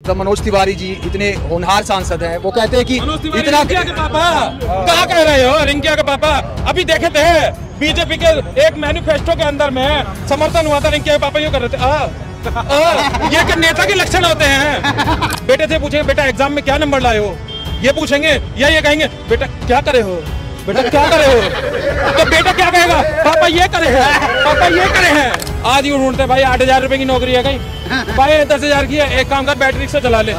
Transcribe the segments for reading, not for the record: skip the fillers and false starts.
मनोज तिवारी जी इतने होनहार सांसद हैं, वो कहते हैं कि इतना रिंकिया के पापा कहाँ कह रहे हो? रिंकिया के पापा अभी देखे थे बीजेपी के एक मैनिफेस्टो के अंदर में समर्थन हुआ था, रिंकिया के पापा यूँ कर रहे थे ये क्या नेता के लक्षण होते हैं? बेटे से पूछेंगे बेटा एग्जाम में क्या नंबर लाए हो, ये पूछेंगे या ये कहेंगे बेटा क्या करे हो, बेटा क्या करे हो, तो बेटा क्या कहेगा पापा ये करे हैं, पापा ये करे हैं। आज ही ढूंढते भाई 8,000 रुपए की नौकरी है कहीं, भाई 10,000 की है, एक काम कर बैटरी रिक्शा चला ले।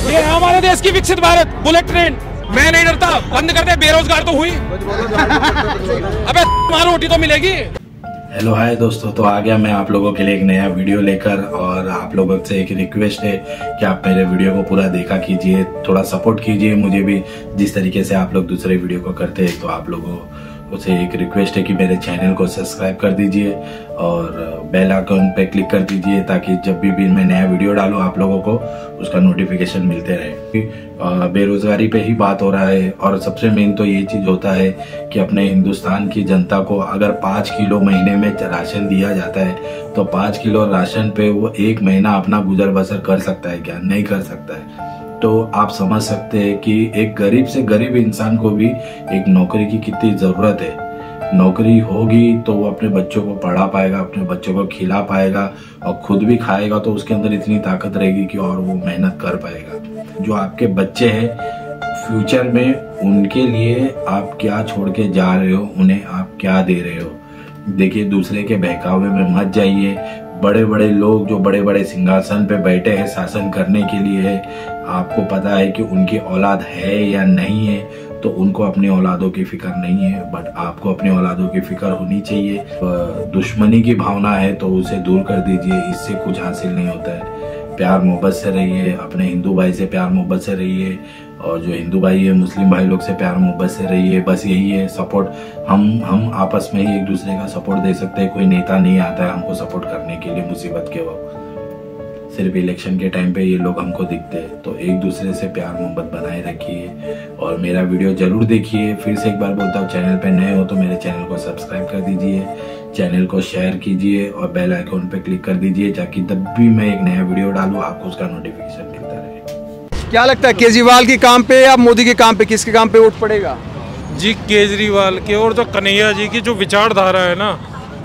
ये हमारे देश की विकसित भारत बुलेट ट्रेन, मैं नहीं डरता, बंद कर दे, बेरोजगार तो हुई, अबे तुम्हारी रोटी तो मिलेगी। हेलो हाय दोस्तों, तो आ गया मैं आप लोगों के लिए एक नया वीडियो लेकर, और आप लोगों से एक रिक्वेस्ट है कि आप मेरे वीडियो को पूरा देखा कीजिए, थोड़ा सपोर्ट कीजिए मुझे भी, जिस तरीके से आप लोग दूसरे वीडियो को करते हैं। तो आप लोगों से एक रिक्वेस्ट है कि मेरे चैनल को सब्सक्राइब कर दीजिए और बेल आइकन पे क्लिक कर दीजिए, ताकि जब भी मैं नया वीडियो डालूं आप लोगों को उसका नोटिफिकेशन मिलते रहे। बेरोजगारी पे ही बात हो रहा है, और सबसे मेन तो ये चीज होता है कि अपने हिंदुस्तान की जनता को अगर 5 किलो महीने में राशन दिया जाता है, तो 5 किलो राशन पे वो 1 महीना अपना गुजर बसर कर सकता है क्या? नहीं कर सकता है। तो आप समझ सकते हैं कि एक गरीब से गरीब इंसान को भी एक नौकरी की कितनी जरूरत है। नौकरी होगी तो वो अपने बच्चों को पढ़ा पाएगा, अपने बच्चों को खिला पाएगा और खुद भी खाएगा, तो उसके अंदर इतनी ताकत रहेगी कि और वो मेहनत कर पाएगा। जो आपके बच्चे हैं फ्यूचर में, उनके लिए आप क्या छोड़ के जा रहे हो, उन्हें आप क्या दे रहे हो? देखिए, दूसरे के बहकावे में मत जाइए। बड़े बड़े लोग जो बड़े बड़े सिंहासन पे बैठे हैं शासन करने के लिए, आपको पता है कि उनकी औलाद है या नहीं है, तो उनको अपनी औलादों की फिक्र नहीं है, बट आपको अपनी औलादों की फिक्र होनी चाहिए। दुश्मनी की भावना है तो उसे दूर कर दीजिए, इससे कुछ हासिल नहीं होता है। प्यार मोहब्बत से रहिए, अपने हिंदू भाई से प्यार मोहब्बत से रहिए, और जो हिंदू भाई है मुस्लिम भाई लोग से प्यार मोहब्बत से रहिए। बस यही है सपोर्ट। हम आपस में ही एक दूसरे का सपोर्ट दे सकते हैं। कोई नेता नहीं आता है हमको सपोर्ट करने के लिए मुसीबत के वक्त, सिर्फ इलेक्शन के टाइम पे ये लोग हमको दिखते हैं। तो एक दूसरे से प्यार मोहब्बत बनाए रखिए, और मेरा वीडियो जरूर देखिए। फिर से एक बार बोलता हूँ, चैनल पे नए हो तो मेरे चैनल को सब्सक्राइब कर दीजिए, चैनल को शेयर कीजिए और बेल आइकन पे क्लिक कर दीजिए, ताकि जब भी मैं एक नया वीडियो डालूं आपको उसका नोटिफिकेशन मिलता रहे। क्या लगता है केजरीवाल के काम पे या मोदी के काम पे, किसके काम पे वोट पड़ेगा? जी केजरीवाल के, और जो कन्हैया जी की जो विचारधारा है ना,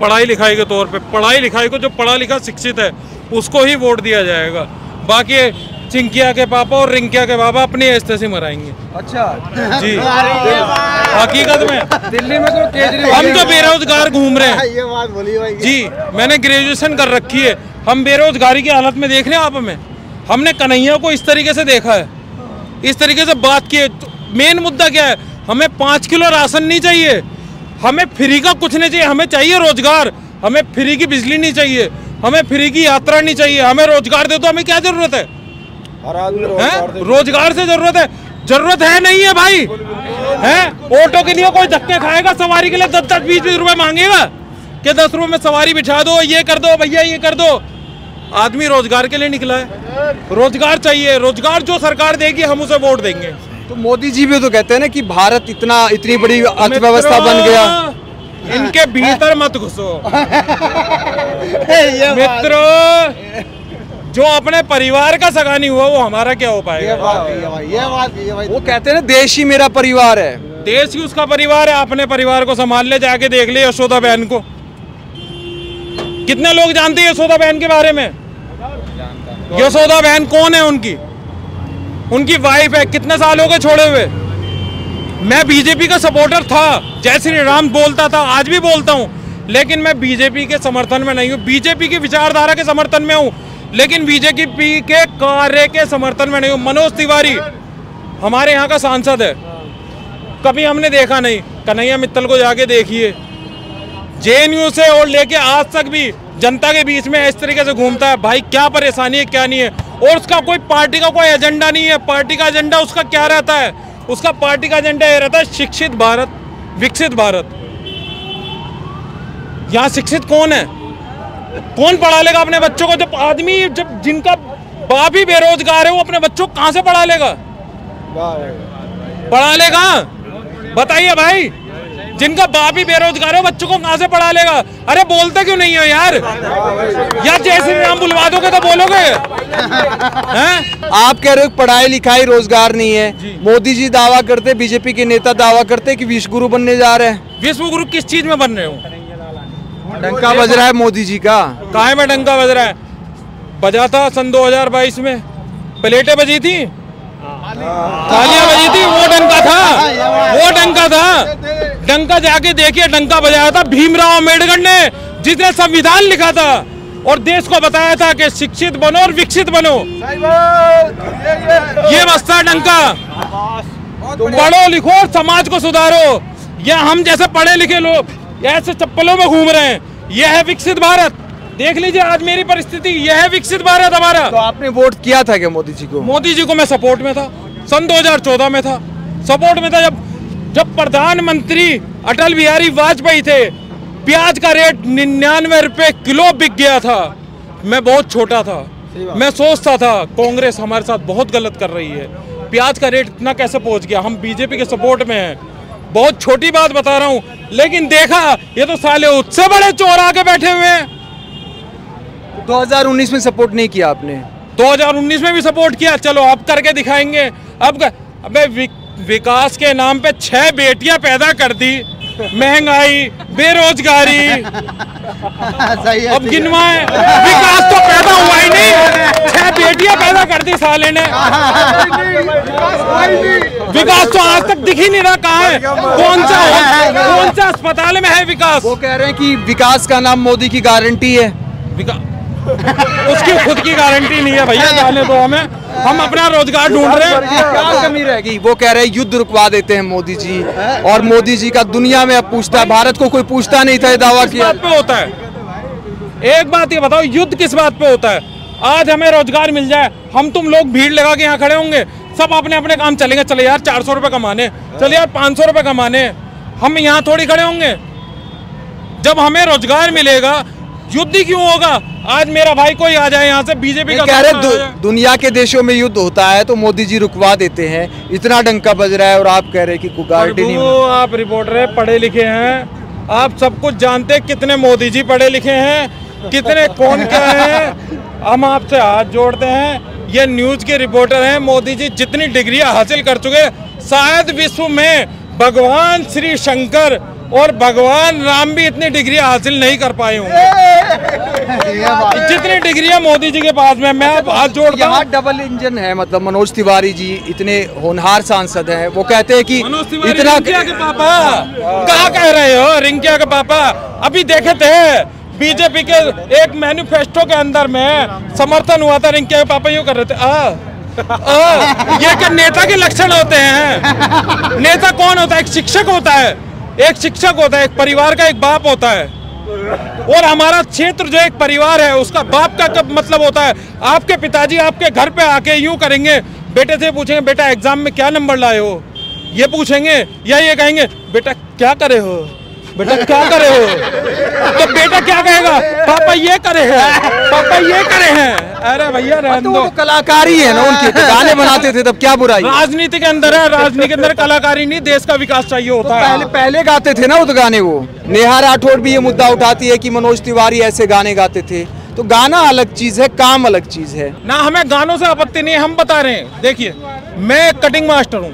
पढ़ाई लिखाई के तौर पे, पढ़ाई लिखाई को जो पढ़ा लिखा शिक्षित है उसको ही वोट दिया जाएगा। बाकी चिंकिया के पापा और रिंकिया के पापा अपनी ऐसे से मराएंगे। अच्छा जी, हकीकत में दिल्ली में तो केजरीवाल, हम जो बेरोजगार घूम रहे हैं, ये बात बोली भाई जी मैंने ग्रेजुएशन कर रखी है, हम बेरोजगारी की हालत में देख रहे हैं। आप में हमने कन्हैया को इस तरीके से देखा है, इस तरीके से बात की है। मेन मुद्दा क्या है? हमें 5 किलो राशन नहीं चाहिए, हमें फ्री का कुछ नहीं चाहिए, हमें चाहिए रोजगार। हमें फ्री की बिजली नहीं चाहिए, हमें फ्री की यात्रा नहीं चाहिए, हमें रोजगार दे दो। हमें क्या जरूरत है? हर आदमी रोजगार से जरूरत है। जरूरत है नहीं है भाई, है? ऑटो के लिए कोई धक्के खाएगा, सवारी के लिए 10-10, 20-20 रुपए मांगेगा कि 10 रुपए में सवारी बिठा दो, ये कर दो भैया, ये कर दो। आदमी रोजगार के लिए निकला है, रोजगार चाहिए। रोजगार जो सरकार देगी हम उसे वोट देंगे। तो मोदी जी भी तो कहते हैं ना कि भारत इतनी बड़ी अर्थव्यवस्था बन गया। इनके भीतर मत घुसो मित्रों, जो अपने परिवार का सगा नहीं हुआ वो हमारा क्या हो पाएगा? ये बात भाई। वो कहते हैं ना देश ही मेरा परिवार है। देश ही उसका परिवार है। अपने परिवार को संभाल ले, जाके देख ले यशोदा बहन को। कितने लोग जानते हैं यशोदा बहन के बारे में? यशोदा बहन कौन है? उनकी वाइफ है। कितने साल हो गए छोड़े हुए? मैं बीजेपी का सपोर्टर था, जय श्री राम बोलता था, आज भी बोलता हूं, लेकिन मैं बीजेपी के समर्थन में नहीं हूं। बीजेपी की विचारधारा के समर्थन में हूं, लेकिन बीजेपी के कार्य के समर्थन में नहीं हूं। मनोज तिवारी हमारे यहाँ का सांसद है, कभी हमने देखा नहीं। कन्हैया मित्तल को जाके देखिए, जेएनयू से और लेके आज तक भी जनता के बीच में इस तरीके से घूमता है। भाई क्या परेशानी है, क्या नहीं है, और उसका कोई पार्टी का कोई एजेंडा नहीं है। पार्टी का एजेंडा उसका क्या रहता है? उसका पार्टी का एजेंडा ये रहता है शिक्षित भारत, विकसित भारत। यहाँ शिक्षित कौन है? कौन पढ़ा लेगा अपने बच्चों को? जब आदमी, जब जिनका बाप ही बेरोजगार है, वो अपने बच्चों को कहां से पढ़ा लेगा? बताइए भाई। जिनका बाप ही बेरोजगार है, बच्चों को कहां से पढ़ा लेगा? अरे बोलते क्यों नहीं हो यार? यार जय श्री राम बुलवा दोगे तो बोलोगे हैं? आप कह रहे हो पढ़ाई लिखाई रोजगार नहीं है। मोदी जी दावा करते, बीजेपी के नेता दावा करते कि विश्व गुरु बनने जा रहे हैं। विश्व गुरु किस चीज में बन रहे हो? डंका बज रहा है मोदी जी का। काहे में डंका बज रहा है? बजा था सन 2022 में, प्लेटें बजी थी, तालियां बजी थी, वो डंका था, वो डंका था। डंका जाके देखिए, डंका बजाया था भीमराव अम्बेडकर ने, जिसने संविधान लिखा था और देश को बताया था कि शिक्षित बनो और विकसित बनो। ये बस्ता डंका। पढ़ो लिखो और समाज को सुधारो। या हम जैसे पढ़े लिखे लोग ऐसे चप्पलों में घूम रहे हैं, यह है विकसित भारत। देख लीजिए आज मेरी परिस्थिति, यह है विकसित भारत हमारा। तो आपने वोट किया था क्या मोदी जी को? मोदी जी को मैं सपोर्ट में था, सन 2014 में था, सपोर्ट में था। जब प्रधानमंत्री अटल बिहारी वाजपेयी थे, प्याज का रेट 99 रुपए किलो बिक गया था। मैं बहुत छोटा था, मैं सोचता था कांग्रेस हमारे साथ बहुत गलत कर रही है, प्याज का रेट इतना कैसे पहुंच गया, हम बीजेपी के सपोर्ट में हैं। बहुत छोटी बात बता रहा हूं, लेकिन देखा ये तो साले उससे बड़े चोर आके बैठे हुए हैं। 2019 में सपोर्ट नहीं किया आपने? 2019 में भी सपोर्ट किया, चलो अब करके दिखाएंगे। अबे विकास के नाम पे 6 बेटियां पैदा कर दी, महंगाई, बेरोजगारी, अब गिनवाए, विकास तो पैदा हुआ ही नहीं। 6 बेटियां पैदा कर दी साले ने, विकास तो आज तक दिख ही नहीं रहा। कहाँ है? कौन सा अस्पताल में है विकास? वो कह रहे हैं कि विकास का नाम मोदी की गारंटी है। उसकी खुद की गारंटी नहीं है भैया, जाने दो हमें, हम अपना रोजगार ढूंढ रहे हैं। क्या कमी रहेगी? वो कह रहे हैं युद्ध रुकवा देते हैं मोदी जी, और मोदी जी का दुनिया में अब पूछता है, भारत को कोई पूछता नहीं था, ये दावा किया। किस बात पे होता है? एक बात ये बताओ, युद्ध किस बात पे होता है? आज हमें रोजगार मिल जाए, हम तुम लोग भीड़ लगा के यहाँ खड़े होंगे, सब अपने अपने काम चलेंगे। चले यार 400 रुपए कमाने, चले यार 500 रुपए कमाने, हम यहाँ थोड़ी खड़े होंगे। जब हमें रोजगार मिलेगा, युद्ध ही क्यों होगा? आज मेरा भाई कोई आ जाए यहाँ से, बीजेपी का कह रहे दुनिया के देशों में युद्ध होता है तो मोदी जी रुकवा देते हैं, इतना डंका बज रहा है और आप कह रहे हैं कि कोई गारंटी नहीं। आप रिपोर्टर है, पढ़े लिखे हैं, आप सब कुछ जानते हैं कितने मोदी जी पढ़े लिखे हैं, कितने कौन क्या है। हम आपसे हाथ जोड़ते हैं, ये न्यूज के रिपोर्टर हैं। मोदी जी जितनी डिग्रियां हासिल कर चुके, शायद विश्व में भगवान श्री शंकर और भगवान राम भी इतनी डिग्रियां हासिल नहीं कर पाए होंगे जितनी डिग्रियां मोदी जी के पास में। मैं हाथ जोड़ता हूं। डबल इंजन है, मतलब मनोज तिवारी जी इतने होनहार सांसद हैं, वो कहते हैं कि इतना रिंकिया के पापा क्या कह रहे हो? रिंकिया के पापा अभी देखे थे बीजेपी के एक मैनिफेस्टो के अंदर में समर्थन हुआ था, रिंकिया के पापा यूं कर रहे थे। ये क्या नेता के लक्षण होते हैं? नेता कौन होता है? एक शिक्षक होता है, एक शिक्षक होता है, एक परिवार का एक बाप होता है। और हमारा क्षेत्र जो एक परिवार है, उसका बाप का कब मतलब होता है? आपके पिताजी आपके घर पे आके यूं करेंगे, बेटे से पूछेंगे बेटा एग्जाम में क्या नंबर लाए हो, ये पूछेंगे, या ये कहेंगे बेटा क्या करे हो, बेटा क्या करे हो, तो बेटा क्या कहेगा? पापा ये करे हैं, पापा ये करे हैं। अरे भैया रहने दो, तो कलाकारी है ना उनकी, तो गाने बनाते थे तब क्या बुराई? राजनीति के अंदर है, राजनीति के अंदर कलाकारी नहीं, देश का विकास चाहिए होता है। पहले गाते थे ना वो तो गाने। वो नेहा राठौड़ भी ये मुद्दा उठाती है कि मनोज तिवारी ऐसे गाने गाते थे। तो गाना अलग चीज है, काम अलग चीज है ना। हमें गानों से आपत्ति नहीं है, हम बता रहे हैं। देखिए मैं कटिंग मास्टर हूँ,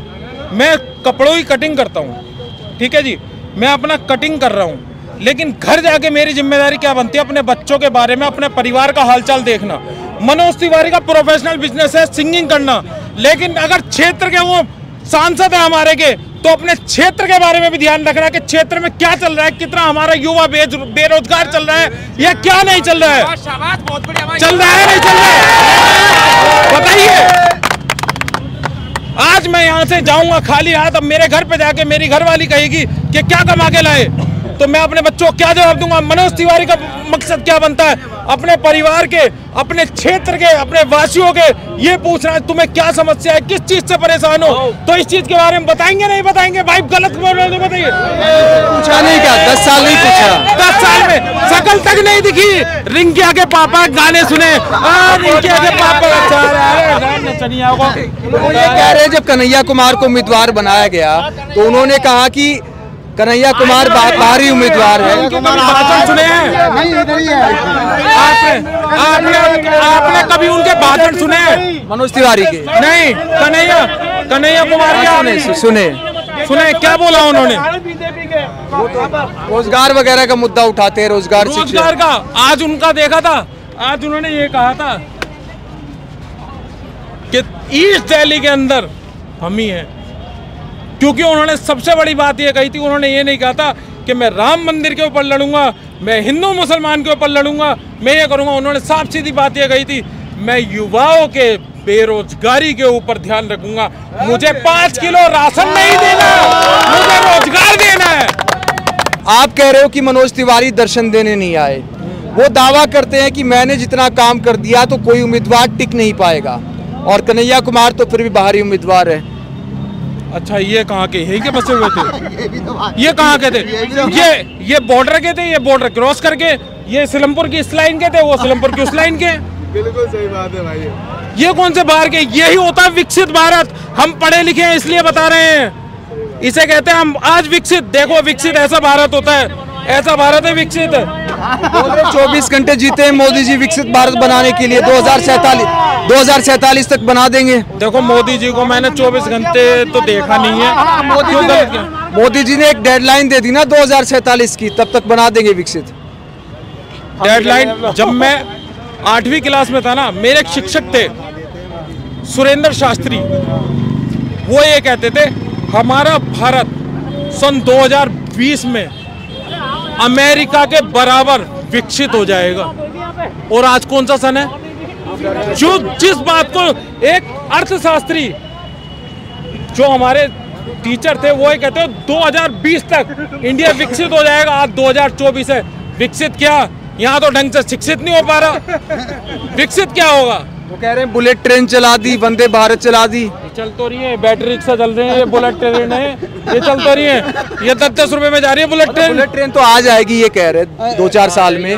मैं कपड़ों की कटिंग करता हूँ, ठीक है जी, मैं अपना कटिंग कर रहा हूँ, लेकिन घर जाके मेरी जिम्मेदारी क्या बनती है? अपने बच्चों के बारे में, अपने परिवार का हालचाल देखना। मनोज तिवारी का प्रोफेशनल बिजनेस है सिंगिंग करना, लेकिन अगर क्षेत्र के वो सांसद है हमारे के, तो अपने क्षेत्र के बारे में भी ध्यान रखना कि क्षेत्र में क्या चल रहा है, कितना हमारा युवा बेरोजगार चल रहा है या क्या नहीं चल रहा है, चल रहा है नहीं चल रहा है, बताइए। आज मैं यहाँ से जाऊंगा खाली हाथ, अब मेरे घर पे जाके मेरी घरवाली कहेगी कि क्या कमा के लाए, तो मैं अपने बच्चों को क्या जवाब दूंगा? मनोज तिवारी का मकसद क्या बनता है? अपने परिवार के, अपने क्षेत्र के, अपने वासियों के ये पूछना है तुम्हें क्या समस्या है, किस चीज से परेशान हो, तो इस चीज के बारे में बताएंगे नहीं बताएंगे? भाई गलत बोल रहे हो तो बताइए। पूछा नहीं क्या? 10 साल नहीं पूछा, 10 साल में शकल तक नहीं दिखी। रिंकिया के पापा गाने सुने, रिंकिया के पापा वो ये कह रहे हैं जब कन्हैया कुमार को उम्मीदवार बनाया गया तो उन्होंने कहा कि कन्हैया कुमार बाहरी उम्मीदवार है। कभी भाषण सुने हैं? नहीं इधर ही है। आपने कभी उनके भाषण सुने हैं? मनोज तिवारी के नहीं, कन्हैया कुमार के सुने क्या बोला उन्होंने? रोजगार वगैरह का मुद्दा उठाते हैं, रोजगार का। आज उनका देखा था, आज उन्होंने ये कहा था कि ईस्ट दिल्ली के अंदर हम ही हैं, क्योंकि उन्होंने सबसे बड़ी बात ये कही थी, उन्होंने ये नहीं कहा था कि मैं राम मंदिर के ऊपर लड़ूंगा, मैं हिंदू मुसलमान के ऊपर लड़ूंगा, मैं ये करूंगा। उन्होंने साफ सीधी बात ये कही थी, मैं युवाओं के बेरोजगारी के ऊपर ध्यान रखूंगा, मुझे 5 किलो राशन नहीं देना, मुझे रोजगार देना है। आप कह रहे हो कि मनोज तिवारी दर्शन देने नहीं आए, वो दावा करते हैं कि मैंने जितना काम कर दिया तो कोई उम्मीदवार टिक नहीं पाएगा, और कन्हैया कुमार तो फिर भी बाहरी उम्मीदवार है। अच्छा, ये कहाँ के? यही के बसे हुए थे? ये कहाँ के थे? ये बॉर्डर के थे, ये बॉर्डर क्रॉस करके ये सिलमपुर की इस लाइन के थे, वो सिलमपुर की उस लाइन के। बिल्कुल सही बात है भाई। ये कौन से बाहर के? यही होता है विकसित भारत। हम पढ़े लिखे हैं इसलिए बता रहे हैं, इसे कहते हैं हम आज विकसित। देखो विकसित ऐसा भारत होता है, ऐसा भारत है विकसित। 24 घंटे जीते हैं मोदी जी विकसित भारत बनाने के लिए, 2047 तक बना देंगे। देखो मोदी जी को मैंने 24 घंटे तो देखा नहीं है। मोदी जी ने एक डेडलाइन दे दी ना 2047 की, तब तक बना देंगे विकसित। डेडलाइन, जब मैं 8वीं क्लास में था ना, मेरे एक शिक्षक थे सुरेंद्र शास्त्री, वो ये कहते थे हमारा भारत सन 2020 में अमेरिका के बराबर विकसित हो जाएगा। और आज कौन सा सन है? जो जिस बात को एक अर्थशास्त्री जो हमारे टीचर थे वो ये कहते हैं 2020 तक इंडिया विकसित हो जाएगा। आज 2024 है, विकसित क्या? यहाँ तो ढंग से शिक्षित नहीं हो पा रहा, विकसित क्या होगा? वो कह रहे हैं बुलेट ट्रेन चला दी, वंदे भारत चला दी। चल तो रही है, बैटरी रिक्शा चल रहे हैं, ये बुलेट ट्रेन है, ये चल तो रही है, ये 10-10 रुपए में जा रही है बुलेट ट्रेन। बुलेट ट्रेन तो आ जाएगी ये कह रहे 2-4 साल में,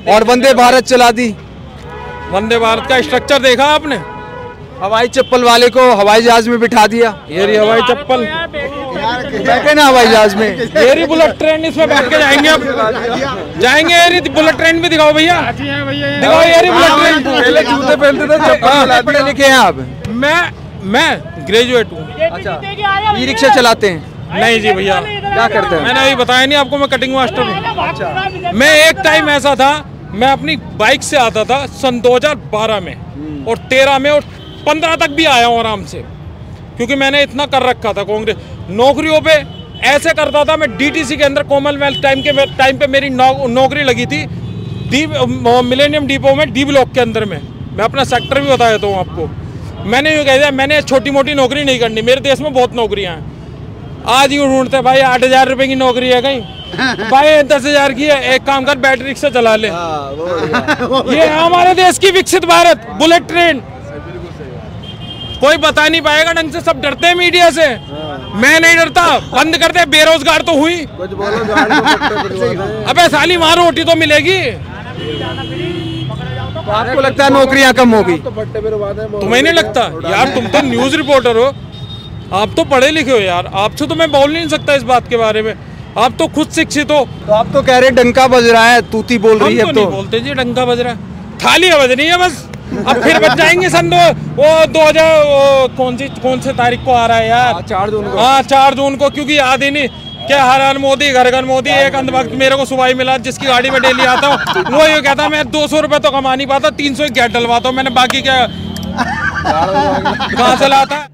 और वंदे भारत चला दी। वंदे भारत का स्ट्रक्चर देखा आपने? हवाई चप्पल वाले को हवाई जहाज में बिठा दिया। ये रही हवाई चप्पल, बैठे ना हवाई जहाज में, ये रही बुलेट ट्रेन, इसमें बैठ के जाएंगे अब, जाएंगे। ये रही बुलेट ट्रेन भी दिखाओ भैया, दिखाओ ये रही बुलेट ट्रेन। पहले जूते पहनते थे, चप्पल पढ़े लिखे हैं आप? मैं ग्रेजुएट हूँ। अच्छा, ई रिक्शा चलाते हैं? नहीं जी भैया। क्या करते हैं? मैंने अभी बताया नहीं आपको, मैं कटिंग मास्टर हूँ। मैं एक टाइम ऐसा था, मैं अपनी बाइक से आता था सन 2012 में और 13 में और 15 तक भी आया हूँ आराम से, क्योंकि मैंने इतना कर रखा था। कांग्रेस नौकरियों पे ऐसे करता था मैं, डीटीसी के अंदर कॉमनवेल्थ टाइम पे मेरी नौकरी लगी थी मिलेनियम डिपो में, डी ब्लॉक के अंदर में। मैं अपना सेक्टर भी बता देता हूँ आपको। मैंने यूँ कह दिया मैंने छोटी मोटी नौकरी नहीं करनी, मेरे देश में बहुत नौकरियाँ हैं। आज यूँ ढूंढते भाई 8,000 रुपये की नौकरी है कहीं, भाई 10,000 की है, एक काम कर बैटरी रिक्शा चला ले। ये है हमारे देश की विकसित भारत, बुलेट ट्रेन। कोई बता नहीं पाएगा ढंग से, सब डरते हैं मीडिया से। मैं नहीं डरता, बंद कर दे, बेरोजगार तो हुई। अबे साली वहां रोटी तो मिलेगी। तो आपको लगता है नौकरियां कम होगी? तुम्हें नहीं लगता यार? तुम तो न्यूज रिपोर्टर हो, आप तो पढ़े लिखे हो यार, आपसे तो मैं बोल नहीं सकता इस बात के बारे में। आप तो खुद शिक्षित हो। तो आप तो कह रहे डंका बज रहा है, तूती बोल रही है। हम तो नहीं बोलते जी डंका बज रहा है, थाली बज रही है बस। अब फिर बच जाएंगे सन 2000 कौन से तारीख को आ रहा है यार? 4 जून को। हाँ 4 जून को, क्योंकि याद ही नहीं क्या हर हर मोदी घर घर मोदी। एक अंध वक्त मेरे को सुबह ही मिला, जिसकी गाड़ी में डेली आता हूँ, वो ये कहता मैं 200 रुपए तो कमा नहीं पाता, 300 गैस डलवाता हूँ। मैंने बाकी क्या कहाँ से लाता?